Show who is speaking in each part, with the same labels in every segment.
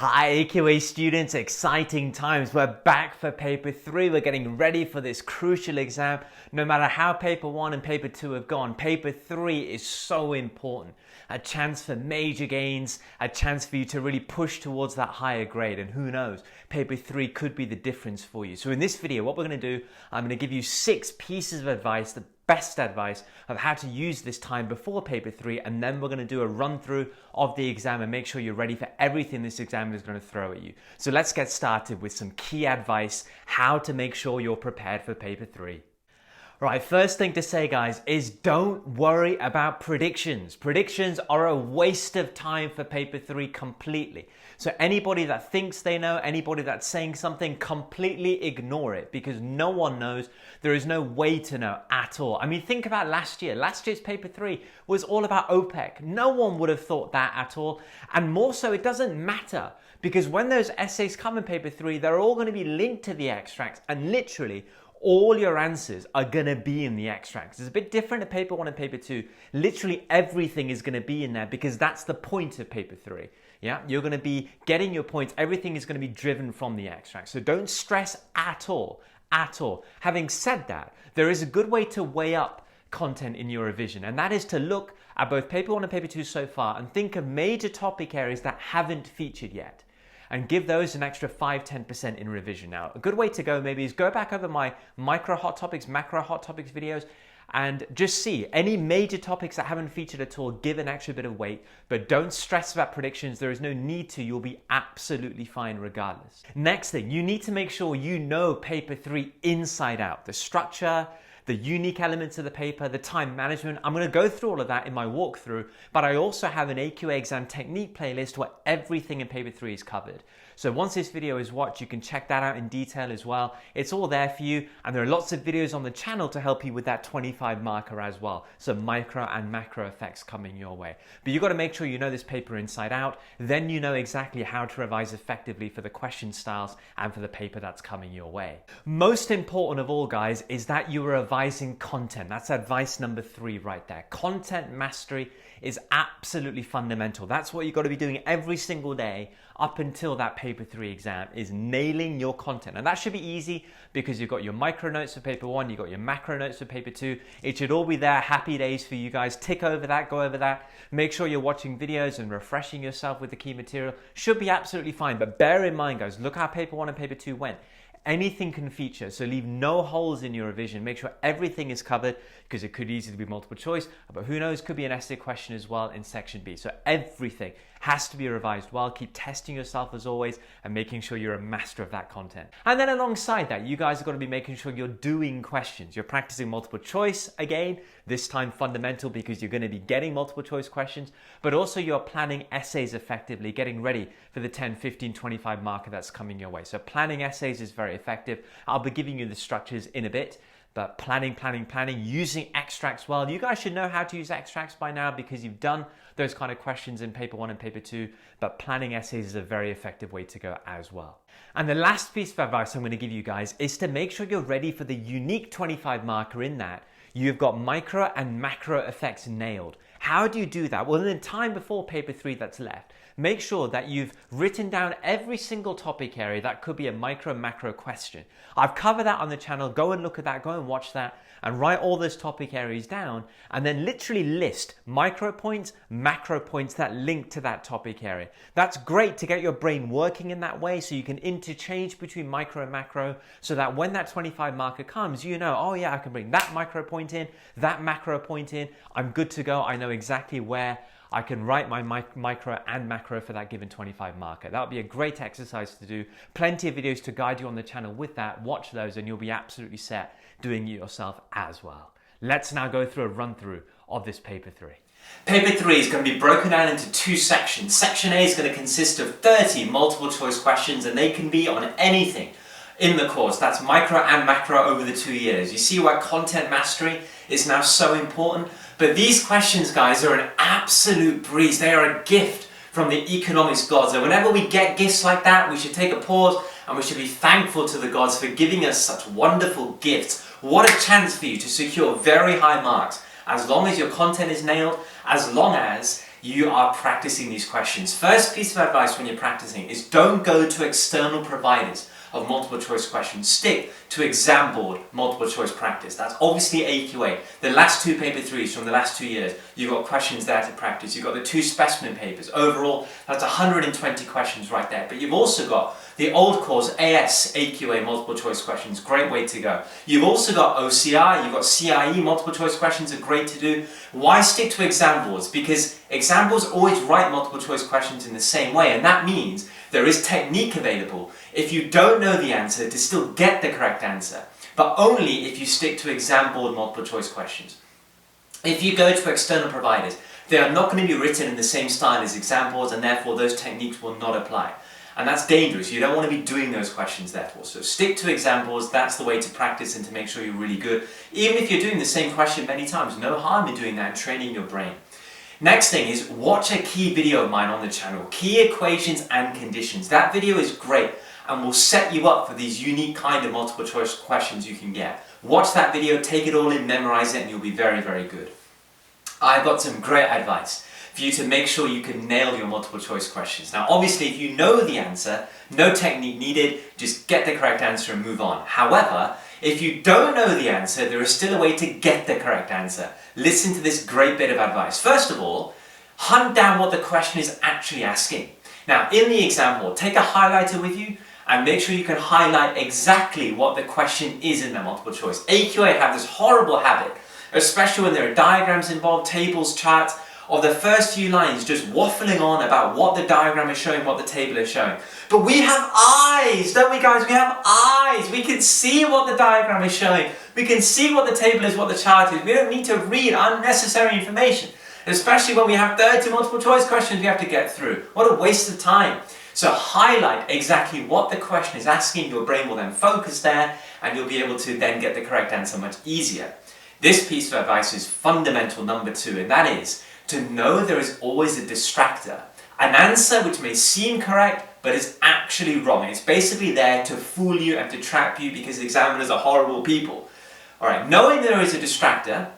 Speaker 1: Hi AQA students, exciting times. We're back for paper 3. We're getting ready for this crucial exam. No matter how paper 1 and paper 2 have gone, paper 3 is so important. A chance for major gains, a chance for you to really push towards that higher grade, and who knows, paper 3 could be the difference for you. So in this video, what we're going to do, I'm going to give you 6 pieces of advice, the best advice of how to use this time before paper 3, and then we're going to do a run through of the exam and make sure you're ready for everything this exam is going to throw at you. So let's get started with some key advice, how to make sure you're prepared for paper 3. Right, first thing to say, guys, is don't worry about predictions. Predictions are a waste of time for paper 3 completely. So anybody that thinks they know, anybody that's saying something, completely ignore it, because no one knows. There is no way to know at all. I mean, think about last year. Last year's paper 3 was all about OPEC. No one would have thought that at all. And more so, it doesn't matter, because when those essays come in paper 3, they're all going to be linked to the extracts, and literally all your answers are going to be in the extracts. It's a bit different to paper 1 and paper 2. Literally everything is going to be in there, because that's the point of paper 3. Yeah, you're going to be getting your points. Everything is going to be driven from the extracts. So don't stress at all, at all. Having said that, there is a good way to weigh up content in your revision, and that is to look at both paper 1 and paper 2 so far and think of major topic areas that haven't featured yet, and give those an extra 5-10% in revision. Now, a good way to go maybe is go back over my micro hot topics, macro hot topics videos, and just see any major topics that haven't featured at all, give an extra bit of weight, but don't stress about predictions. There is no need to. You'll be absolutely fine regardless. Next thing, you need to make sure you know paper 3 inside out, the structure, the unique elements of the paper, the time management. I'm going to go through all of that in my walkthrough, but I also have an AQA exam technique playlist where everything in paper 3 is covered. So once this video is watched, you can check that out in detail as well. It's all there for you, and there are lots of videos on the channel to help you with that 25 marker as well. So micro and macro effects coming your way. But you've got to make sure you know this paper inside out, then you know exactly how to revise effectively for the question styles and for the paper that's coming your way. Most important of all, guys, is that you are revising content. That's advice number 3 right there. Content mastery is absolutely fundamental. That's what you've got to be doing every single day up until that paper 3 exam, is nailing your content. And that should be easy because you've got your micro notes for paper 1, you've got your macro notes for paper 2. It should all be there. Happy days for you guys. Tick over that, go over that. Make sure you're watching videos and refreshing yourself with the key material. Should be absolutely fine. But bear in mind, guys, look how paper 1 and paper 2 went. Anything can feature, so leave no holes in your revision. Make sure everything is covered, because it could easily be multiple choice, but who knows, could be an essay question as well in section B. So everything has to be revised well. Keep testing yourself as always and making sure you're a master of that content. And then alongside that, you guys are going to be making sure you're doing questions. You're practicing multiple choice again, this time fundamental, because you're going to be getting multiple choice questions, but also you're planning essays effectively, getting ready for the 10, 15, 25 marker that's coming your way. So planning essays is very effective. I'll be giving you the structures in a bit. But planning, using extracts well. You guys should know how to use extracts by now, because you've done those kind of questions in paper 1 and paper 2, but planning essays is a very effective way to go as well. And the last piece of advice I'm going to give you guys is to make sure you're ready for the unique 25 marker in that you've got micro and macro effects nailed. How do you do that? Well, in the time before paper 3 that's left, make sure that you've written down every single topic area that could be a micro macro question. I've covered that on the channel. Go and look at that, go and watch that, and write all those topic areas down, and then literally list micro points, macro points that link to that topic area. That's great to get your brain working in that way, so you can interchange between micro and macro, so that when that 25 marker comes, you know, oh yeah, I can bring that micro point in, that macro point in, I'm good to go. I know exactly where I can write my micro and macro for that given 25 marker. That would be a great exercise to do. Plenty of videos to guide you on the channel with that. Watch those and you'll be absolutely set doing it yourself as well. Let's now go through a run through of this paper 3. Paper 3 is going to be broken down into 2 sections. Section A is going to consist of 30 multiple choice questions, and they can be on anything in the course. That's micro and macro over the 2 years. You see why content mastery is now so important? But these questions, guys, are an absolute breeze. They are a gift from the economics gods. And whenever we get gifts like that, we should take a pause and we should be thankful to the gods for giving us such wonderful gifts. What a chance for you to secure very high marks, as long as your content is nailed, as long as you are practicing these questions. First piece of advice when you're practicing is don't go to external providers of multiple choice questions. Stick to exam board multiple choice practice. That's obviously AQA. The last two paper 3s from the last 2 years, you've got questions there to practice. You've got the 2 specimen papers. Overall, that's 120 questions right there. But you've also got the old course AS AQA multiple choice questions. Great way to go. You've also got OCR, you've got CIE multiple choice questions are great to do. Why stick to exam boards? Because exam boards always write multiple choice questions in the same way, and that means there is technique available if you don't know the answer to still get the correct answer, but only if you stick to exam board multiple choice questions. If you go to external providers, they are not going to be written in the same style as exam boards, and therefore those techniques will not apply. And that's dangerous. You don't want to be doing those questions therefore. So stick to exam boards. That's the way to practice and to make sure you're really good. Even if you're doing the same question many times, no harm in doing that and training your brain. Next thing is watch a key video of mine on the channel, Key Equations and Conditions. That video is great and will set you up for these unique kind of multiple choice questions you can get. Watch that video, take it all in, memorize it, and you'll be very, very good. I've got some great advice for you to make sure you can nail your multiple choice questions. Now obviously if you know the answer, no technique needed, just get the correct answer and move on. However, if you don't know the answer, there is still a way to get the correct answer. Listen to this great bit of advice. First of all, hunt down what the question is actually asking. Now in the example, take a highlighter with you and make sure you can highlight exactly what the question is in the multiple choice. AQA have this horrible habit, especially when there are diagrams involved, tables, charts, of the first few lines just waffling on about what the diagram is showing, what the table is showing. But we have eyes, don't we guys? We have eyes. We can see what the diagram is showing. We can see what the table is, what the chart is. We don't need to read unnecessary information, especially when we have 30 multiple choice questions we have to get through. What a waste of time. So highlight exactly what the question is asking. Your brain will then focus there and you'll be able to then get the correct answer much easier. This piece of advice is fundamental number 2, and that is to know there is always a distractor. An answer which may seem correct but is actually wrong. It's basically there to fool you and to trap you because examiners are horrible people. Alright, knowing there is a distractor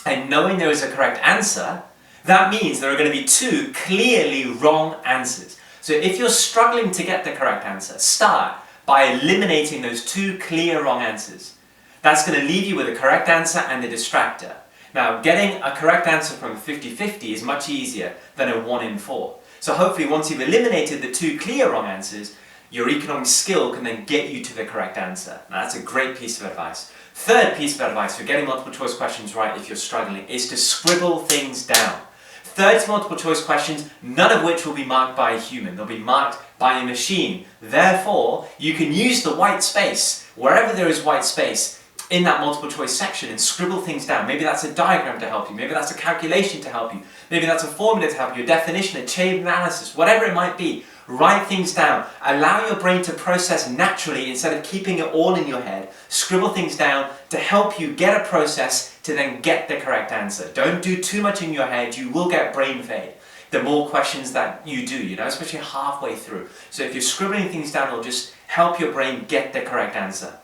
Speaker 1: and knowing there is a correct answer, that means there are going to be 2 clearly wrong answers. So if you're struggling to get the correct answer, start by eliminating those 2 clear wrong answers. That's going to leave you with a correct answer and a distractor. Now, getting a correct answer from 50-50 is much easier than a 1 in 4. So hopefully once you've eliminated the 2 clear wrong answers, your economic skill can then get you to the correct answer. Now that's a great piece of advice. Third piece of advice for getting multiple choice questions right if you're struggling is to scribble things down. 30 multiple choice questions, none of which will be marked by a human. They'll be marked by a machine. Therefore, you can use the white space, wherever there is white space, in that multiple choice section and scribble things down. Maybe that's a diagram to help you, maybe that's a calculation to help you, maybe that's a formula to help you, a definition, a chain analysis, whatever it might be. Write things down. Allow your brain to process naturally instead of keeping it all in your head. Scribble things down to help you get a process to then get the correct answer. Don't do too much in your head, you will get brain fade the more questions that you do, especially halfway through. So if you're scribbling things down, it'll just help your brain get the correct answer.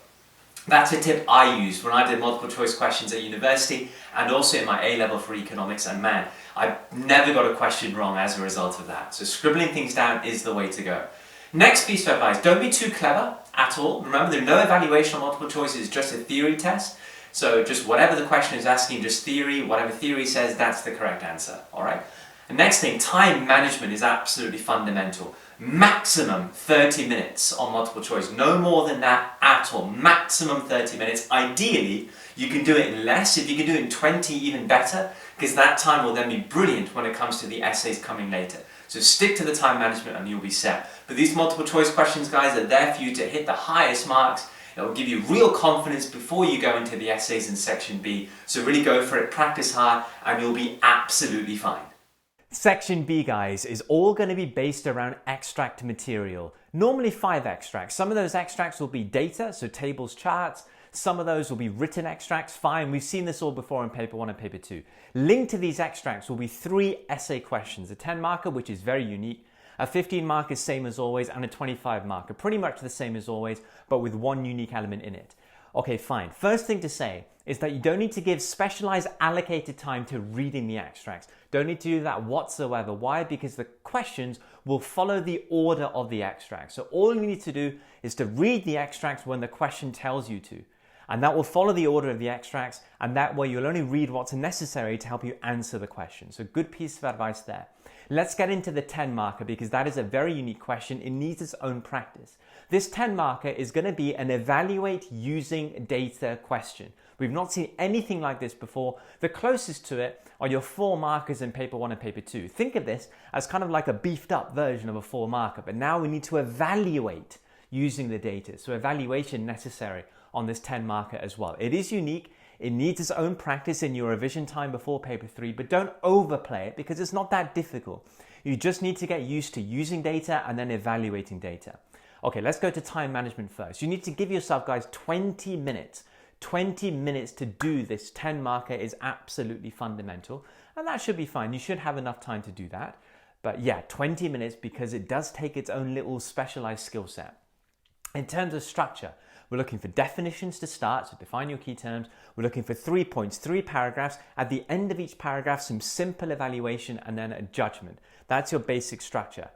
Speaker 1: That's a tip I used when I did multiple choice questions at university and also in my A-level for economics, and man, I never got a question wrong as a result of that. So scribbling things down is the way to go. Next piece of advice, don't be too clever at all. Remember, there's no evaluation on multiple choice, it's just a theory test. So just whatever the question is asking, just theory, whatever theory says, that's the correct answer, alright? The next thing, time management is absolutely fundamental. Maximum 30 minutes on multiple choice, no more than that at all. Maximum 30 minutes. Ideally, you can do it in less. If you can do it in 20, even better, because that time will then be brilliant when it comes to the essays coming later. So stick to the time management and you'll be set. But these multiple choice questions, guys, are there for you to hit the highest marks. It will give you real confidence before you go into the essays in section B. So really go for it, practice hard, and you'll be absolutely fine. Section B, guys, is all going to be based around extract material. Normally 5 extracts. Some of those extracts will be data, so tables, charts. Some of those will be written extracts. Fine, we've seen this all before in paper 1 and paper 2. Linked to these extracts will be 3 essay questions. A 10 marker, which is very unique. A 15 marker, same as always, and a 25 marker, pretty much the same as always, but with one unique element in it. Okay, fine. First thing to say is that you don't need to give specialized allocated time to reading the extracts. Don't need to do that whatsoever. Why? Because the questions will follow the order of the extracts. So all you need to do is to read the extracts when the question tells you to. And that will follow the order of the extracts, and that way you'll only read what's necessary to help you answer the question. So good piece of advice there. Let's get into the 10 marker because that is a very unique question. It needs its own practice. This 10 marker is going to be an evaluate using data question. We've not seen anything like this before. The closest to it are your 4 markers in paper 1 and paper 2. Think of this as kind of like a beefed up version of a 4 marker, but now we need to evaluate using the data. So evaluation necessary on this 10 marker as well. It is unique. It needs its own practice in your revision time before paper 3, but don't overplay it because it's not that difficult. You just need to get used to using data and then evaluating data. Okay, let's go to time management first. You need to give yourself, guys, 20 minutes. 20 minutes to do this 10 marker is absolutely fundamental, and that should be fine. You should have enough time to do that. But yeah, 20 minutes because it does take its own little specialized skill set. In terms of structure, we're looking for definitions to start, so define your key terms. We're looking for 3 points, 3 paragraphs. At the end of each paragraph, some simple evaluation and then a judgment. That's your basic structure.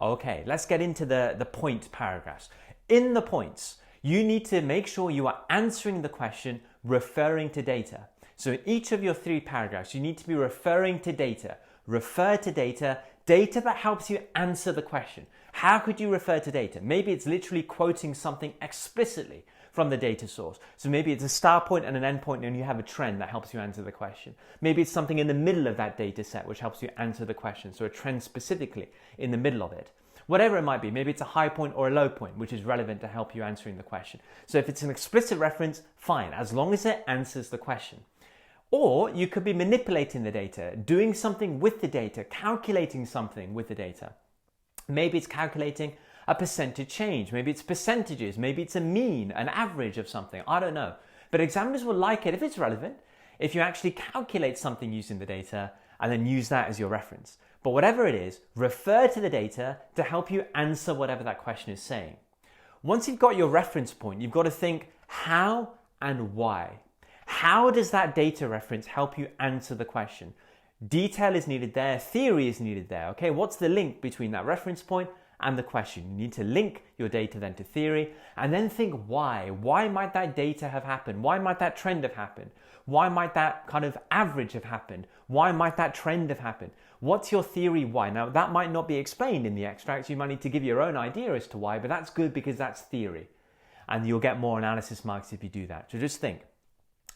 Speaker 1: Okay, let's get into the point paragraphs. In the points, you need to make sure you are answering the question referring to data. So in each of your 3 paragraphs, you need to be referring to data. Refer to data, data that helps you answer the question. How could you refer to data? Maybe it's literally quoting something explicitly from the data source. So maybe it's a start point and an end point and you have a trend that helps you answer the question. Maybe it's something in the middle of that data set which helps you answer the question. So a trend specifically in the middle of it. Whatever it might be, maybe it's a high point or a low point which is relevant to help you answering the question. So if it's an explicit reference, fine, as long as it answers the question. Or you could be manipulating the data, doing something with the data, calculating something with the data. Maybe it's calculating a percentage change. Maybe it's percentages. Maybe it's a mean, an average of something. I don't know. But examiners will like it if it's relevant, if you actually calculate something using the data and then use that as your reference. But whatever it is, refer to the data to help you answer whatever that question is saying. Once you've got your reference point, you've got to think how and why. How does that data reference help you answer the question? Detail is needed there, theory is needed there, okay? What's the link between that reference point and the question? You need to link your data then to theory and then think why. Why might that data have happened? Why might that trend have happened? Why might that kind of average have happened? Why might that trend have happened? What's your theory why? Now that might not be explained in the extracts. You might need to give your own idea as to why, but that's good because that's theory. And you'll get more analysis marks if you do that. So just think.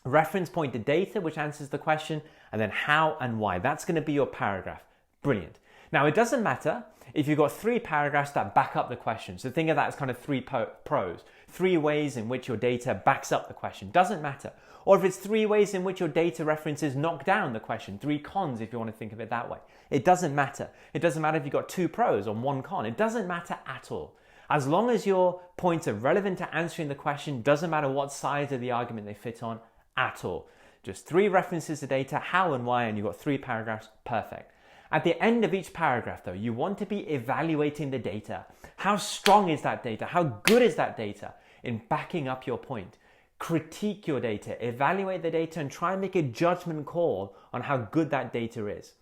Speaker 1: Reference point to data, which answers the question, and then how and why. That's going to be your paragraph. Brilliant. Now, it doesn't matter if you've got 3 paragraphs that back up the question. So think of that as kind of 3 pros, 3 ways in which your data backs up the question. Doesn't matter. Or if it's 3 ways in which your data references knock down the question, 3 cons if you want to think of it that way. It doesn't matter. It doesn't matter if you've got 2 pros or 1 con. It doesn't matter at all. As long as your points are relevant to answering the question, doesn't matter what size of the argument they fit on, at all. Just 3 references to data, how and why, and you've got 3 paragraphs, perfect. At the end of each paragraph though, you want to be evaluating the data. How strong is that data? How good is that data in backing up your point? Critique your data, evaluate the data and try and make a judgment call on how good that data is.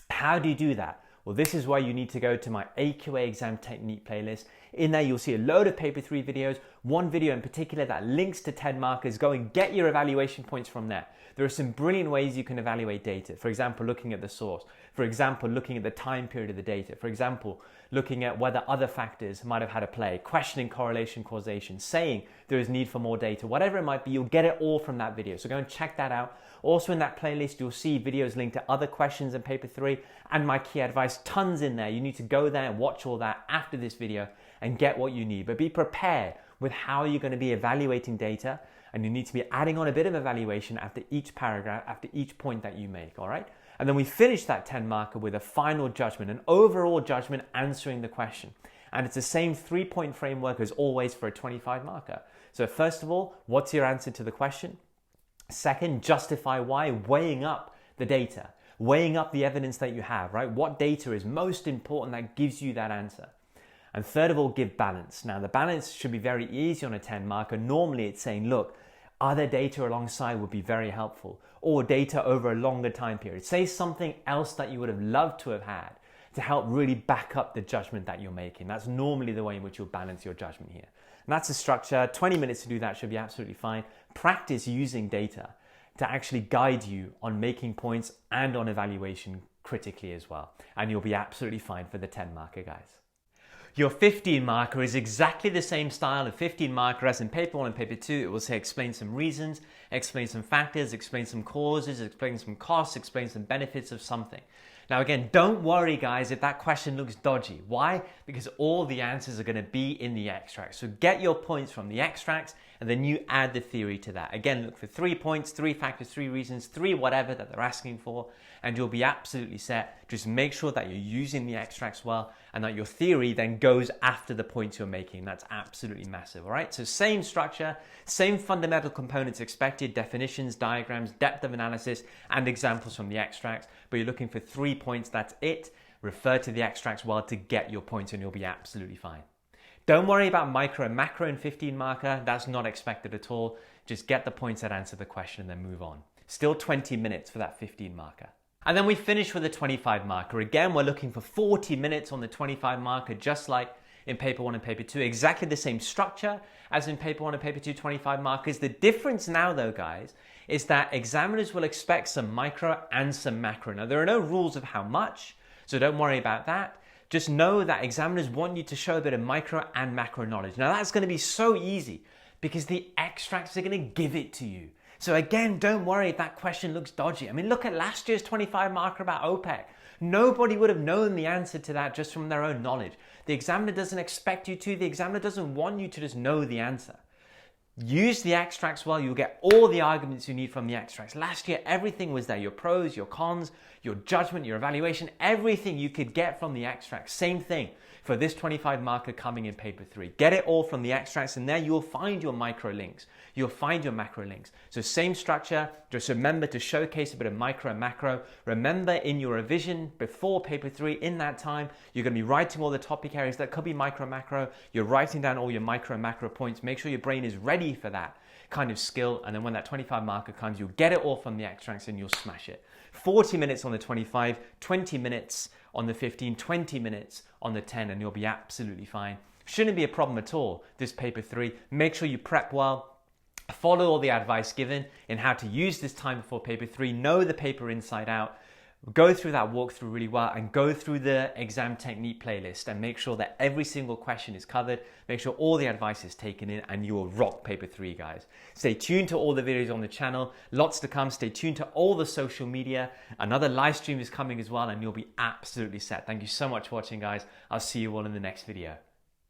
Speaker 1: How do you do that? Well, this is why you need to go to my AQA exam technique playlist. In there, you'll see a load of paper 3 videos, one video in particular that links to 10 markers. Go and get your evaluation points from there. There are some brilliant ways you can evaluate data. For example, looking at the source. For example, looking at the time period of the data. For example, looking at whether other factors might have had a play, questioning correlation causation, saying there is need for more data, whatever it might be, you'll get it all from that video. So go and check that out. Also in that playlist, you'll see videos linked to other questions in paper 3 and my key advice, tons in there. You need to go there and watch all that after this video and get what you need. But be prepared with how you're going to be evaluating data, and you need to be adding on a bit of evaluation after each paragraph, after each point that you make, all right? And then we finish that 10 marker with a final judgment, an overall judgment answering the question. And it's the same 3-point framework as always for a 25 marker. So first of all, what's your answer to the question? Second, justify why, weighing up the data, weighing up the evidence that you have, right? What data is most important that gives you that answer? And third of all, give balance. Now the balance should be very easy on a 10 marker. Normally it's saying, look, other data alongside would be very helpful, or data over a longer time period. Say something else that you would have loved to have had to help really back up the judgment that you're making. That's normally the way in which you'll balance your judgment here. And that's the structure. 20 minutes to do that should be absolutely fine. Practice using data to actually guide you on making points and on evaluation critically as well. And you'll be absolutely fine for the 10 marker, guys. Your 15 marker is exactly the same style of 15 marker as in paper 1 and paper 2. It will say explain some reasons, explain some factors, explain some causes, explain some costs, explain some benefits of something. Now again, don't worry guys if that question looks dodgy. Why? Because all the answers are going to be in the extract. So get your points from the extracts and then you add the theory to that. Again, look for 3 points, 3 factors, 3 reasons, 3 whatever that they're asking for, and you'll be absolutely set. Just make sure that you're using the extracts well and that your theory then goes after the points you're making. That's absolutely massive, all right? So same structure, same fundamental components expected, definitions, diagrams, depth of analysis, and examples from the extracts, but you're looking for 3 points, that's it. Refer to the extracts well to get your points and you'll be absolutely fine. Don't worry about micro and macro in 15 marker, that's not expected at all. Just get the points that answer the question and then move on. Still 20 minutes for that 15 marker. And then we finish with a 25 marker. Again, we're looking for 40 minutes on the 25 marker, just like in paper 1 and paper 2. Exactly the same structure as in paper 1 and paper 2 25 markers. The difference now though, guys, is that examiners will expect some micro and some macro. Now, there are no rules of how much, so don't worry about that. Just know that examiners want you to show a bit of micro and macro knowledge. Now, that's going to be so easy because the extracts are going to give it to you. So again, don't worry if that question looks dodgy. I mean, look at last year's 25 marker about OPEC. Nobody would have known the answer to that just from their own knowledge. The examiner doesn't expect you to. The examiner doesn't want you to just know the answer. Use the extracts well. You'll get all the arguments you need from the extracts. Last year, everything was there. Your pros, your cons, your judgment, your evaluation, everything you could get from the extracts. Same thing for this 25 marker coming in paper 3. Get it all from the extracts and there you'll find your micro links. You'll find your macro links. So same structure, just remember to showcase a bit of micro and macro. Remember in your revision before paper 3, in that time, you're going to be writing all the topic areas that could be micro and macro. You're writing down all your micro and macro points. Make sure your brain is ready for that kind of skill. And then when that 25 marker comes, you'll get it all from the extracts and you'll smash it. 40 minutes on the 25, 20 minutes on the 15, 20 minutes on the 10, and you'll be absolutely fine. Shouldn't be a problem at all, this paper 3. Make sure you prep well. Follow all the advice given in how to use this time before paper 3. Know the paper inside out. Go through that walkthrough really well and go through the exam technique playlist and make sure that every single question is covered. Make sure all the advice is taken in and you will rock paper 3, guys. Stay tuned to all the videos on the channel. Lots to come. Stay tuned to all the social media. Another live stream is coming as well and you'll be absolutely set. Thank you so much for watching, guys. I'll see you all in the next video.